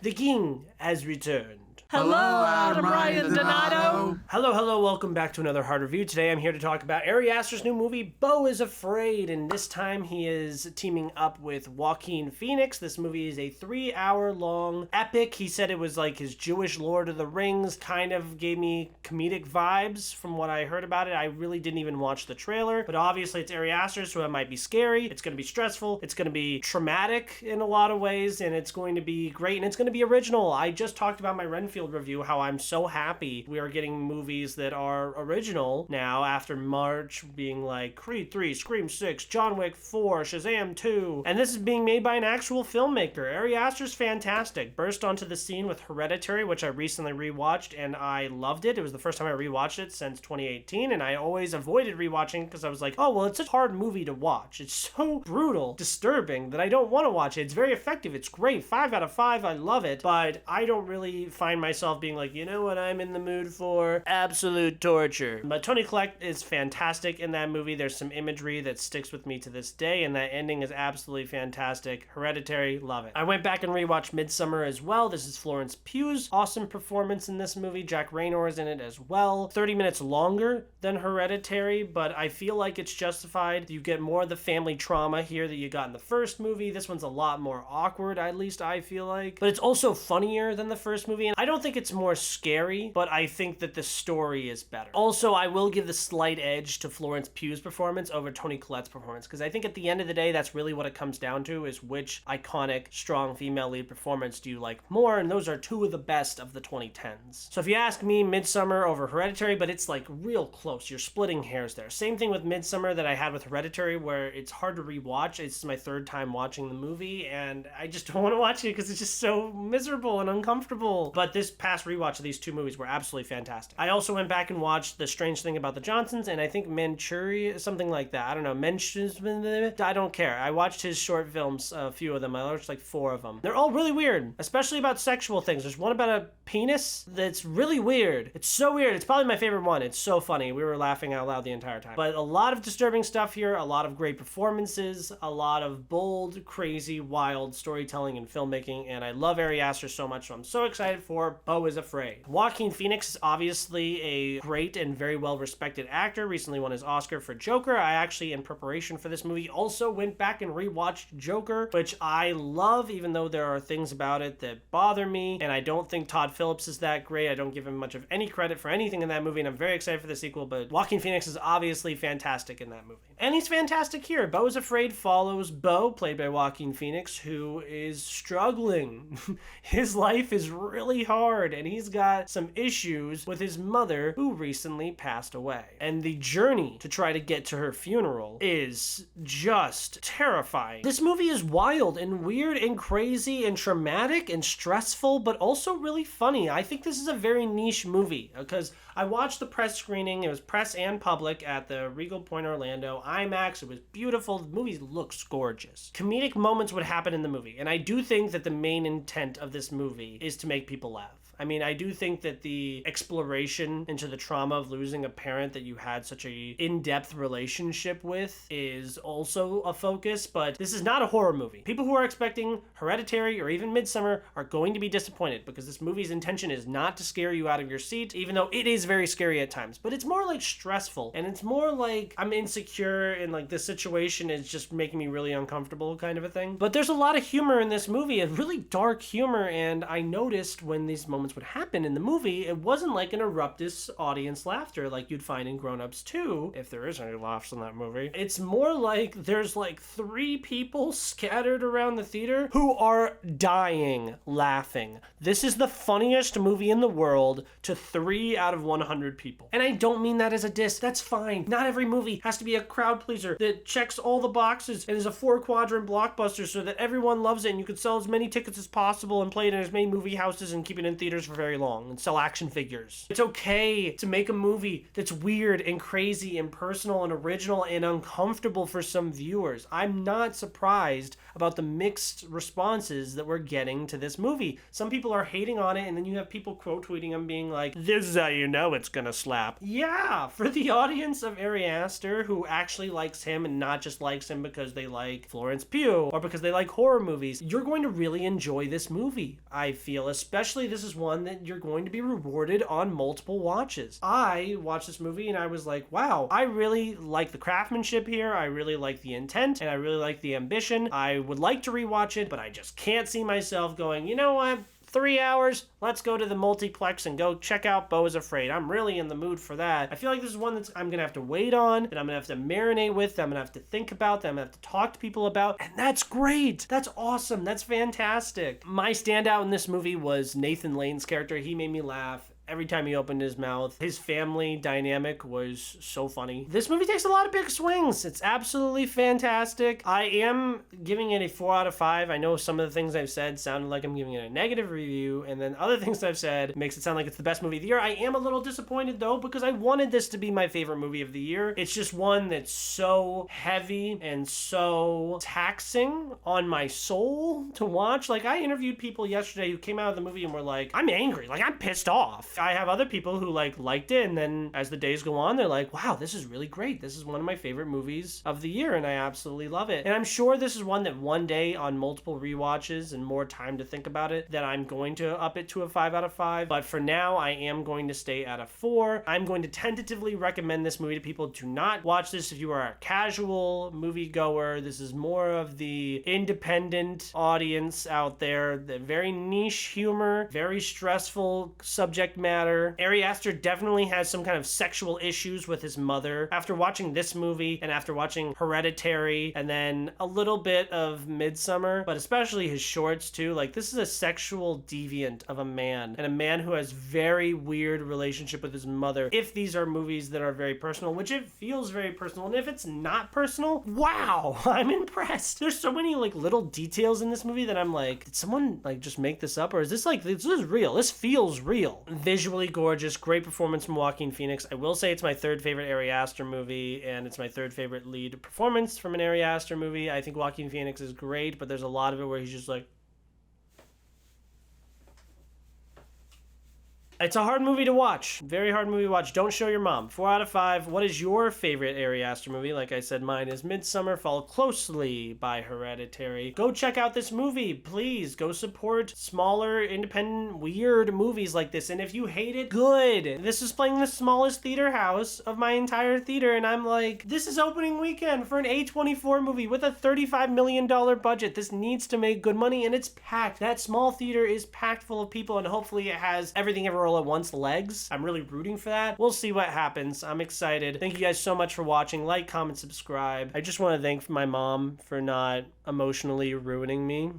The king has returned. Hello, I'm Ryan Donato. Hello, welcome back to another Hard Review. Today I'm here to talk about Ari Aster's new movie, Beau is Afraid, and this time he is teaming up with Joaquin Phoenix. This movie is a 3-hour-long epic. He said it was like his Jewish Lord of the Rings, kind of gave me comedic vibes from what I heard about it. I really didn't even watch the trailer, but obviously it's Ari Aster, so it might be scary, it's going to be stressful, it's going to be traumatic in a lot of ways, and it's going to be great, and it's going to be original. I just talked about my Renfield review, how I'm so happy we are getting movies that are original now after March being like Creed 3, Scream 6, John Wick 4, Shazam 2, and this is being made by an actual filmmaker. Ari Aster's fantastic. Burst onto the scene with Hereditary, which I recently rewatched and I loved it. It was the first time I rewatched it since 2018, and I always avoided rewatching because I was like, oh, well, it's a hard movie to watch. It's so brutal, disturbing that I don't want to watch it. It's very effective. It's great. 5 out of 5. I love it, but I don't really find myself being like, you know what I'm in the mood for? Absolute torture. But Toni Collette is fantastic in that movie. There's some imagery that sticks with me to this day, and that ending is absolutely fantastic. Hereditary, love it. I went back and rewatched Midsummer as well. This is Florence Pugh's awesome performance in this movie. Jack Reynor is in it as well. 30 minutes longer than Hereditary, but I feel like it's justified. You get more of the family trauma here that you got in the first movie. This one's a lot more awkward, at least I feel like. But it's also funnier than the first movie, and I don't think it's more scary, but I think that the story is better. Also, I will give the slight edge to Florence Pugh's performance over Toni Collette's performance, because I think at the end of the day, that's really what it comes down to, is which iconic, strong female lead performance do you like more, and those are two of the best of the 2010s. So if you ask me, Midsummer over Hereditary, but it's like real close. You're splitting hairs there. Same thing with Midsummer that I had with Hereditary, where it's hard to rewatch. It's my third time watching the movie, and I just don't want to watch it because it's just so miserable and uncomfortable. But this past rewatch of these two movies were absolutely fantastic. I also went back and watched The Strange Thing About the Johnsons, and I think Manchuria, something like that. I don't know, I don't care. I watched his short films, a few of them. I watched like 4 of them. They're all really weird, especially about sexual things. There's one about a penis that's really weird. It's so weird. It's probably my favorite one. It's so funny. We were laughing out loud the entire time. But a lot of disturbing stuff here, a lot of great performances, a lot of bold, crazy, wild storytelling and filmmaking, and I love Ari Aster so much, so I'm so excited for Beau is Afraid. Joaquin Phoenix is obviously a great and very well-respected actor. Recently won his Oscar for Joker. I actually, in preparation for this movie, also went back and rewatched Joker, which I love, even though there are things about it that bother me, and I don't think Todd Phillips is that great. I don't give him much of any credit for anything in that movie, and I'm very excited for the sequel, but Joaquin Phoenix is obviously fantastic in that movie. And he's fantastic here. Beau is Afraid follows Beau, played by Joaquin Phoenix, who is struggling. His life is really hard, and he's got some issues with his mother, who recently passed away. And the journey to try to get to her funeral is just terrifying. This movie is wild and weird and crazy and traumatic and stressful, but also really funny. I think this is a very niche movie, because I watched the press screening. It was press and public at the Regal Point Orlando IMAX. It was beautiful. The movie looks gorgeous. Comedic moments would happen in the movie, and I do think that the main intent of this movie is to make people laugh. I mean, I do think that the exploration into the trauma of losing a parent that you had such a in-depth relationship with is also a focus, but this is not a horror movie. People who are expecting Hereditary or even Midsummer are going to be disappointed, because this movie's intention is not to scare you out of your seat, even though it is very scary at times, but it's more like stressful, and it's more like I'm insecure and like this situation is just making me really uncomfortable kind of a thing. But there's a lot of humor in this movie, a really dark humor, and I noticed when these moments would happen in the movie, it wasn't like an eruptus audience laughter like you'd find in Grown Ups 2, if there is any laughs in that movie. It's more like there's like 3 people scattered around the theater who are dying laughing. This is the funniest movie in the world to 3 out of 100 people. And I don't mean that as a diss. That's fine. Not every movie has to be a crowd pleaser that checks all the boxes and is a 4-quadrant blockbuster so that everyone loves it and you can sell as many tickets as possible and play it in as many movie houses and keep it in theaters theaters for very long and sell action figures. It's okay to make a movie that's weird and crazy and personal and original and uncomfortable for some viewers. I'm not surprised about the mixed responses that we're getting to this movie. Some people are hating on it, and then you have people quote tweeting them being like, this is how you know it's gonna slap. Yeah, for the audience of Ari Aster who actually likes him and not just likes him because they like Florence Pugh or because they like horror movies, you're going to really enjoy this movie, I feel. Especially this is one that you're going to be rewarded on multiple watches. I watched this movie and I was like, wow, I really like the craftsmanship here, I really like the intent, and I really like the ambition. I would like to rewatch it, but I just can't see myself going, you know what? 3 hours, let's go to the multiplex and go check out Beau is Afraid. I'm really in the mood for that. I feel like this is one that I'm gonna have to wait on, that I'm gonna have to marinate with, that I'm gonna have to think about, that I'm gonna have to talk to people about, and that's great. That's awesome. That's fantastic. My standout in this movie was Nathan Lane's character. He made me laugh every time he opened his mouth. His family dynamic was so funny. This movie takes a lot of big swings. It's absolutely fantastic. I am giving it a 4 out of 5. I know some of the things I've said sounded like I'm giving it a negative review, and then other things I've said makes it sound like it's the best movie of the year. I am a little disappointed though, because I wanted this to be my favorite movie of the year. It's just one that's so heavy and so taxing on my soul to watch. Like, I interviewed people yesterday who came out of the movie and were like, I'm angry, like I'm pissed off. I have other people who liked it, and then as the days go on, they're like, wow, this is really great. This is one of my favorite movies of the year, and I absolutely love it. And I'm sure this is one that one day on multiple rewatches and more time to think about it, that I'm going to up it to a 5 out of 5. But for now, I am going to stay at a 4. I'm going to tentatively recommend this movie to people. Do not watch this if you are a casual moviegoer. This is more of the independent audience out there. The very niche humor, very stressful subject matter. Ari Aster definitely has some kind of sexual issues with his mother. After watching this movie and after watching Hereditary and then a little bit of Midsommar, but especially his shorts too, like, this is a sexual deviant of a man, and a man who has very weird relationship with his mother. If these are movies that are very personal, which it feels very personal, and if it's not personal, wow, I'm impressed. There's so many little details in this movie that I'm like, did someone just make this up, or is this this is real? This feels real. Visually gorgeous, great performance from Joaquin Phoenix. I will say it's my third favorite Ari Aster movie, and it's my third favorite lead performance from an Ari Aster movie. I think Joaquin Phoenix is great, but there's a lot of it where he's just like, it's a hard movie to watch. Very hard movie to watch. Don't show your mom. 4 out of 5. What is your favorite Ari Aster movie? Like I said, mine is Midsommar, followed closely by Hereditary. Go check out this movie. Please go support smaller, independent, weird movies like this. And if you hate it, good. This is playing the smallest theater house of my entire theater, and I'm like, this is opening weekend for an A24 movie with a $35 million budget. This needs to make good money, and it's packed. That small theater is packed full of people, and hopefully it has Everything Everywhere All at Once legs. I'm really rooting for that. We'll see what happens. I'm excited. Thank you guys so much for watching. Like, comment, subscribe. I just want to thank my mom for not emotionally ruining me.